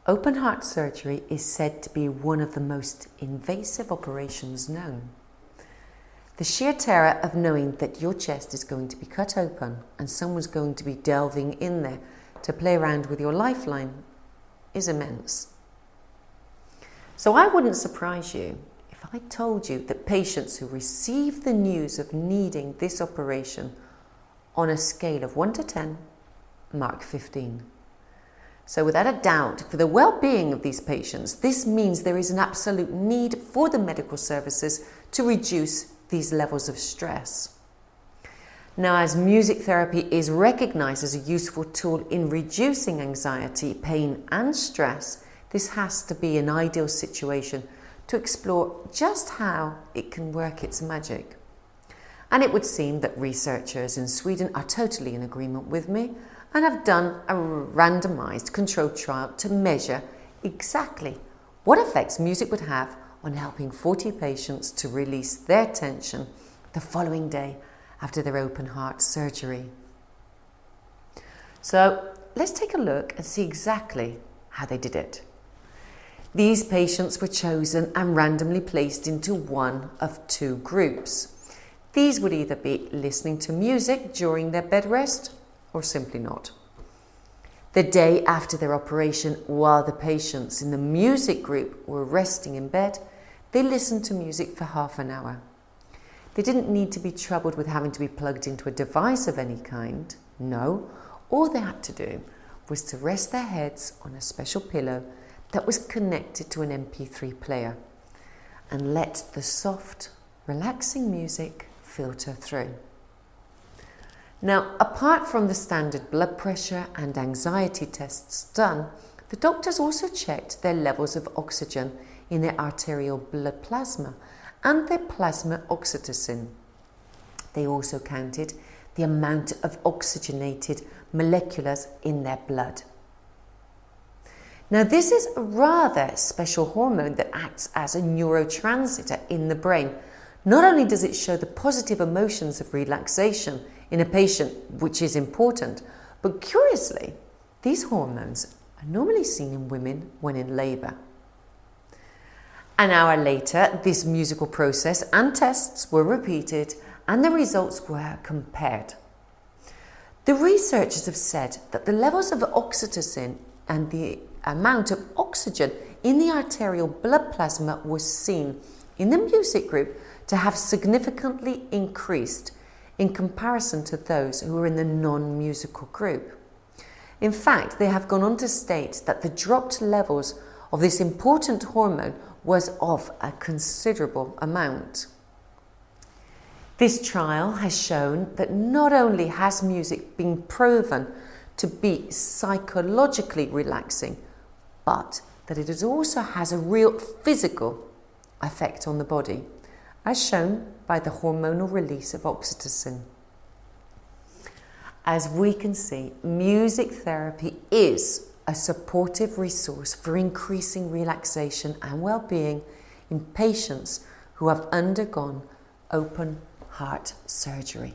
Open heart surgery is said to be one of the most invasive operations known. The sheer terror of knowing that your chest is going to be cut open and someone's going to be delving in there to play around with your lifeline is immense. So I wouldn't surprise you if I told you that patients who receive the news of needing this operation on a scale of 1 to 10 mark 15. So without a doubt, for the well-being of these patients, this means there is an absolute need for the medical services to reduce these levels of stress. Now, as music therapy is recognized as a useful tool in reducing anxiety, pain and stress, this has to be an ideal situation to explore just how it can work its magic. And it would seem that researchers in Sweden are totally in agreement with me and have done a randomized controlled trial to measure exactly what effects music would have on helping 40 patients to release their tension the following day after their open heart surgery. So let's take a look and see exactly how they did it. These patients were chosen and randomly placed into one of two groups. These would either be listening to music during their bed rest or simply not. The day after their operation, while the patients in the music group were resting in bed, they listened to music for half an hour. They didn't need to be troubled with having to be plugged into a device of any kind. No, all they had to do was to rest their heads on a special pillow that was connected to an MP3 player and let the soft, relaxing music filter through. Now, apart from the standard blood pressure and anxiety tests done, the doctors also checked their levels of oxygen in their arterial blood plasma and their plasma oxytocin. They also counted the amount of oxygenated molecules in their blood. Now, this is a rather special hormone that acts as a neurotransmitter in the brain. Not only does it show the positive emotions of relaxation in a patient, which is important, but curiously, these hormones are normally seen in women when in labour. An hour later, this musical process and tests were repeated and the results were compared. The researchers have said that the levels of oxytocin and the amount of oxygen in the arterial blood plasma was seen in the music group to have significantly increased in comparison to those who were in the non-musical group. In fact, they have gone on to state that the dropped levels of this important hormone was of a considerable amount. This trial has shown that not only has music been proven to be psychologically relaxing, but that it also has a real physical effect on the body, as shown by the hormonal release of oxytocin. As we can see, music therapy is a supportive resource for increasing relaxation and well-being in patients who have undergone open heart surgery.